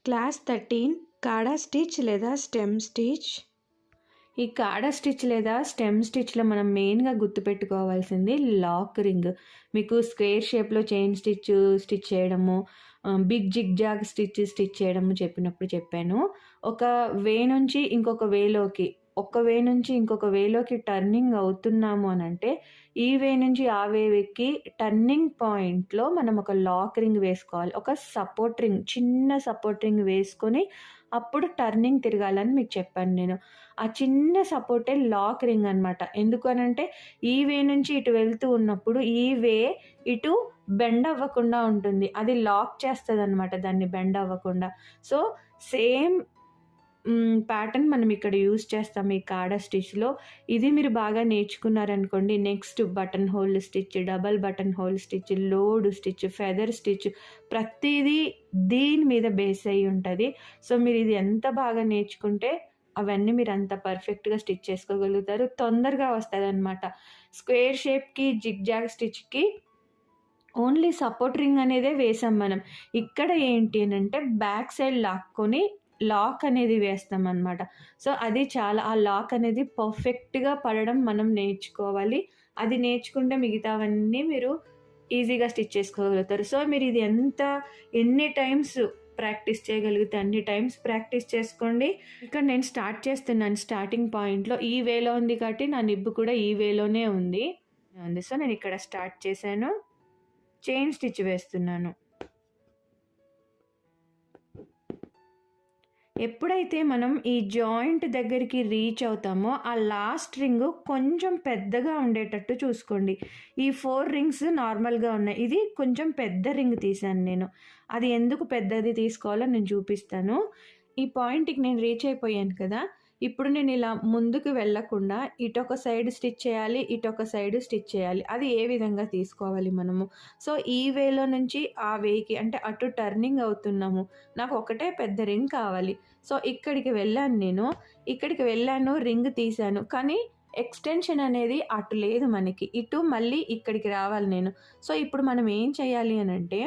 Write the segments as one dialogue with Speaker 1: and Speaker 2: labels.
Speaker 1: Class 13 కాడా stitch లేదా stem stitch. ఈ కాడా స్టిచ్ లేదా స్టెమ్ స్టిచ్లో మనం మెయిన్గా గుర్తుపెట్టుకోవాల్సింది లాక్ రింగ్. మీకు స్క్వేర్ షేప్లో చైన్ స్టిచ్ చేయడము, బిగ్ జిగ్ జాగ్ స్టిచ్ చేయడము చెప్పినప్పుడు చెప్పాను. ఒక వే నుంచి ఇంకొక వేలోకి, ఒక వే నుంచి ఇంకొక వేలోకి టర్నింగ్ అవుతున్నాము అని అంటే, ఈ వే నుంచి ఆ వేకి టర్నింగ్ పాయింట్లో మనం ఒక లాక్ రింగ్ వేసుకోవాలి. ఒక సపోర్ట్ రింగ్, చిన్న సపోర్ట్ రింగ్ వేసుకొని అప్పుడు టర్నింగ్ తిరగాలని మీకు చెప్పాను నేను. ఆ చిన్న సపోర్టే లాక్ రింగ్ అనమాట. ఎందుకు అనంటే ఈ వే నుంచి ఇటు వెళ్తూ ఉన్నప్పుడు ఈ వే ఇటు బెండ్ అవ్వకుండా ఉంటుంది. అది లాక్ చేస్తదనమాట దాన్ని బెండ్ అవ్వకుండా. సో, సేమ్ ప్యాటర్న్ మనం ఇక్కడ యూజ్ చేస్తాం ఈ కాడా స్టిచ్‌లో. ఇది మీరు బాగా నేర్చుకున్నారనుకోండి, next button hole stitch, double button hole stitch, load stitch, feather stitch ప్రతీదీ దీని మీద బేస్ అయ్యి ఉంటది. సో, మీరు ఇది ఎంత బాగా నేర్చుకుంటే అవన్నీ మీరు అంత పర్ఫెక్ట్‌గా స్టిచ్ చేసుకోగలుగుతారు. తొందరగా వస్తదనమాట. స్క్వేర్ షేప్‌కి, జిగ్ జాగ్ స్టిచ్‌కి ఓన్లీ సపోర్ట్ రింగ్ అనేదే వేసాం మనం. ఇక్కడ ఏంటి అనంటే బ్యాక్ సైడ్ లాక్కొని లాక్ అనేది వేస్తామనమాట. సో, అది చాలా ఆ లాక్ అనేది పర్ఫెక్ట్‌గా పడడం మనం నేర్చుకోవాలి. అది నేర్చుకుంటే మిగతావన్నీ మీరు ఈజీగా స్టిచ్ చేసుకోగలుగుతారు. సో, మీరు ఇది ఎన్ని టైమ్స్ ప్రాక్టీస్ చేయగలిగితే అన్ని టైమ్స్ ప్రాక్టీస్ చేసుకోండి. ఇక్కడ నేను స్టార్ట్ చేస్తున్నాను. స్టార్టింగ్ పాయింట్‌లో ఈ వేలో ఉంది కాబట్టి నా నిబ్బు కూడా ఈ వేలోనే ఉంది. సో, నేను ఇక్కడ స్టార్ట్ చేశాను. చైన్ స్టిచ్ వేస్తున్నాను. ఎప్పుడైతే మనం ఈ జాయింట్ దగ్గరికి రీచ్ అవుతామో ఆ లాస్ట్ రింగ్ కొంచెం పెద్దగా ఉండేటట్టు చూసుకోండి. ఈ 4 రింగ్స్ నార్మల్గా ఉన్నాయి. ఇది కొంచెం పెద్ద రింగ్ తీశాను నేను. అది ఎందుకు పెద్దది తీసుకోవాలో నేను చూపిస్తాను. ఈ పాయింట్‌కి నేను రీచ్ అయిపోయాను కదా! ఇప్పుడు నేను ఇలా ముందుకు వెళ్ళకుండా ఇటొక సైడ్ స్టిచ్ చేయాలి, ఇటొక సైడ్ స్టిచ్ చేయాలి. అది ఏ విధంగా తీసుకోవాలి మనము. సో, ఈ వేలో నుంచి ఆ వేకి అంటే అటు టర్నింగ్ అవుతున్నాము. నాకు ఒకటే పెద్ద రింగ్ కావాలి. సో, ఇక్కడికి వెళ్ళాను నేను. ఇక్కడికి వెళ్ళాను, రింగ్ తీశాను. కానీ ఎక్స్‌టెన్షన్ అనేది అటు లేదు మనకి. ఇటు మళ్ళీ ఇక్కడికి రావాలి నేను. సో, ఇప్పుడు మనం ఏం చేయాలి అనంటే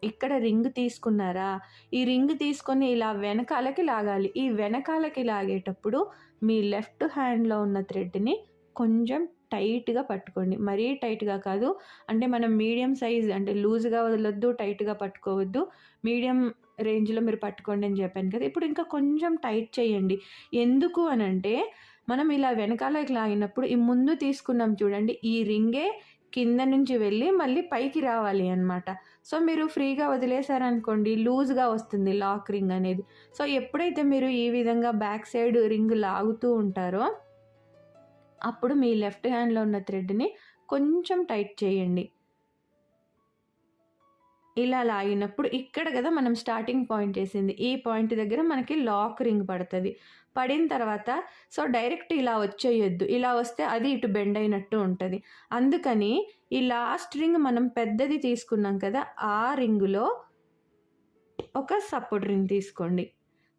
Speaker 1: ఇక్కడ రింగ్ తీసుకున్నారా? ఈ రింగ్ తీసుకొని ఇలా వెనకాలకి లాగాలి. ఈ వెనకాలకి లాగేటప్పుడు మీ లెఫ్ట్ హ్యాండ్‌లో ఉన్న థ్రెడ్‌ని కొంచెం టైట్‌గా పట్టుకోండి. మరీ టైట్‌గా కాదు. అంటే మనం మీడియం సైజ్ అంటే లూజ్‌గా వదలొద్దు, టైట్‌గా పట్టుకోవద్దు. మీడియం రేంజ్‌లో మీరు పట్టుకోండి అని చెప్పాను కదా! ఇప్పుడు ఇంకా కొంచెం టైట్ చేయండి. ఎందుకు అనంటే మనం ఇలా వెనకాలకి లాగినప్పుడు ఈ ముందు తీసుకున్నాం చూడండి. ఈ రింగే కింద నుంచి వెళ్ళి మళ్ళీ పైకి రావాలి అన్నమాట. సో, మీరు ఫ్రీగా వదిలేసారనుకోండి లూజ్‌గా వస్తుంది లాక్ రింగ్ అనేది. సో, ఎప్పుడైతే మీరు ఈ విధంగా బ్యాక్ సైడ్ రింగ్ లాగుతూ ఉంటారో అప్పుడు మీ లెఫ్ట్ హ్యాండ్‌లో ఉన్న థ్రెడ్‌ని కొంచెం టైట్ చేయండి. ఇలా లాగినప్పుడు ఇక్కడ కదా మనం స్టార్టింగ్ పాయింట్ ఏసింది. ఈ పాయింట్ దగ్గర మనకి లాక్ రింగ్ పడతది. పడిన తర్వాత సో, డైరెక్ట్ ఇలా వచ్చేయొద్దు. ఇలా వస్తే అది ఇటు బెండ్ అయినట్టు ఉంటది. అందుకని ఈ లాస్ట్ రింగ్ మనం పెద్దది తీసుకున్నాం కదా! ఆ రింగులో ఒక సపోర్ట్ రింగ్ తీసుకోండి.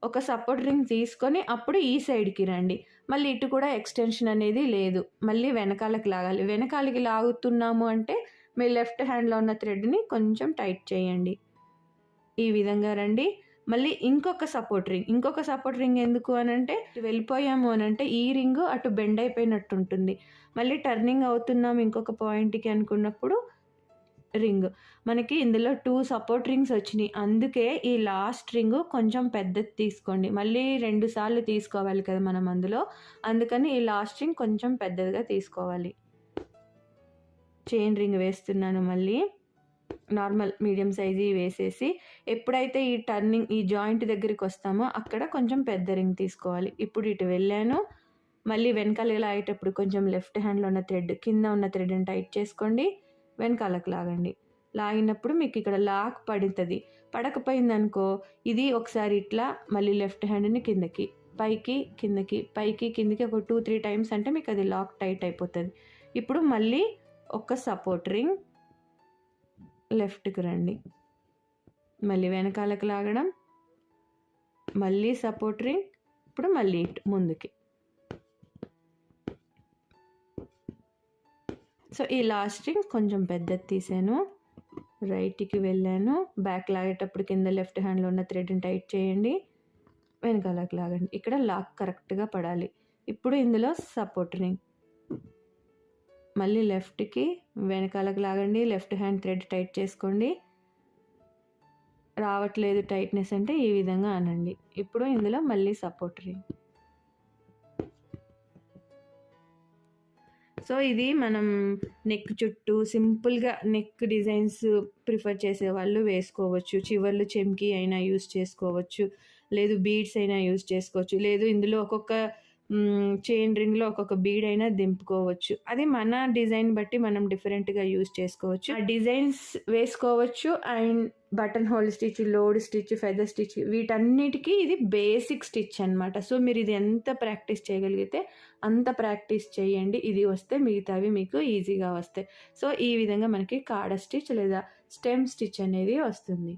Speaker 1: ఒక సపోర్ట్ రింగ్ తీసుకొని అప్పుడు ఈ సైడ్‌కి రండి. మళ్ళీ ఇటు కూడా ఎక్స్‌టెన్షన్ అనేది లేదు. మళ్ళీ వెనకాలకి లాగాలి. వెనకాలకి లాగుతున్నాము అంటే మీ లెఫ్ట్ హ్యాండ్‌లో ఉన్న థ్రెడ్‌ని కొంచెం టైట్ చేయండి. ఈ విధంగా రండి. మళ్ళీ ఇంకొక సపోర్ట్ రింగ్ ఎందుకు అనంటే వెళ్ళిపోయాము అనంటే ఈ రింగు అటు బెండ్ అయిపోయినట్టు ఉంటుంది. మళ్ళీ టర్నింగ్ అవుతున్నాం ఇంకొక పాయింట్‌కి అనుకున్నప్పుడు రింగ్. మనకి ఇందులో 2 సపోర్ట్ రింగ్స్ వచ్చినియి. అందుకే ఈ లాస్ట్ రింగ్ కొంచెం పెద్దది తీసుకోండి. మళ్ళీ 2 సార్లు తీసుకోవాలి కదా మనం అందులో. అందుకని ఈ లాస్ట్ రింగ్ కొంచెం పెద్దదిగా తీసుకోవాలి. చైన్ రింగ్ వేస్తున్నాను మళ్ళీ. నార్మల్ మీడియం సైజ్‌యి వేసేసి ఎప్పుడైతే ఈ జాయింట్ దగ్గరికొస్తామో అక్కడ కొంచెం పెద్ద రింగ్ తీసుకోవాలి. ఇప్పుడు ఇటు వెళ్ళాను. మళ్ళీ వెనకాలకి లాగేటప్పుడు కొంచెం లెఫ్ట్ హ్యాండ్‌లో ఉన్న థ్రెడ్ కింద ఉన్న థ్రెడ్‌ని టైట్ చేసుకోండి. వెనకాలకి లాగండి. లాగినప్పుడు మీకు ఇక్కడ లాక్ పడుతది. పడకపోయిందనుకో ఇది ఒకసారి ఇట్లా మళ్ళీ లెఫ్ట్ హ్యాండ్‌ని కిందకి, పైకి, కిందకి, పైకి, కిందకి ఒక 2, 3 టైమ్స్ అంటే మీకు అది లాక్ టైట్ అయిపోతది. ఇప్పుడు మళ్ళీ ఒక సపోర్ట్ రింగ్ లెఫ్ట్‌కి రండి. మళ్ళీ వెనకాలకి లాగడం. మళ్ళీ సపోర్ట్ రింగ్. ఇప్పుడు మళ్ళీ ఇటు ముందుకి. సో, ఈ లాస్ట్ రింగ్ కొంచెం పెద్దది తీసాను. రైట్కి వెళ్ళాను. బ్యాక్ లాగేటప్పుడు కింద లెఫ్ట్ హ్యాండ్లో ఉన్న థ్రెడ్ని టైట్ చేయండి, వెనకాలకు లాగండి. ఇక్కడ లాక్ కరెక్ట్గా పడాలి. ఇప్పుడు ఇందులో సపోర్ట్ రింగ్, మళ్ళీ లెఫ్ట్కి వెనకాలకు లాగండి, లెఫ్ట్ హ్యాండ్ థ్రెడ్ టైట్ చేసుకోండి. రావట్లేదు టైట్నెస్ అంటే ఈ విధంగా అనండి. ఇప్పుడు ఇందులో మళ్ళీ సపోర్ట్ రింగ్. సో ఇది మనం నెక్ చుట్టూ సింపుల్గా నెక్ డిజైన్స్ ప్రిఫర్ చేసే వాళ్ళు వేసుకోవచ్చు. చివర్లు చెమ్కి అయినా యూస్ చేసుకోవచ్చు, లేదు బీడ్స్ అయినా యూస్ చేసుకోవచ్చు, లేదు ఇందులో ఒక్కొక్క చైన్ రింగ్లో ఒక్కొక్క బీడ్ అయినా దింపుకోవచ్చు. అది మన డిజైన్ బట్టి మనం డిఫరెంట్గా యూస్ చేసుకోవచ్చు. ఆ డిజైన్స్ వేసుకోవచ్చు. And button hole stitch, load stitch, feather stitch, వీటన్నిటికీ ఇది బేసిక్ స్టిచ్ అనమాట. సో మీరు ఇది ఎంత ప్రాక్టీస్ చేయగలిగితే అంత ప్రాక్టీస్ చేయండి. ఇది వస్తే మిగతావి మీకు ఈజీగా వస్తాయి. సో ఈ విధంగా మనకి కాడ స్టిచ్ లేదా స్టెమ్ స్టిచ్ అనేది వస్తుంది.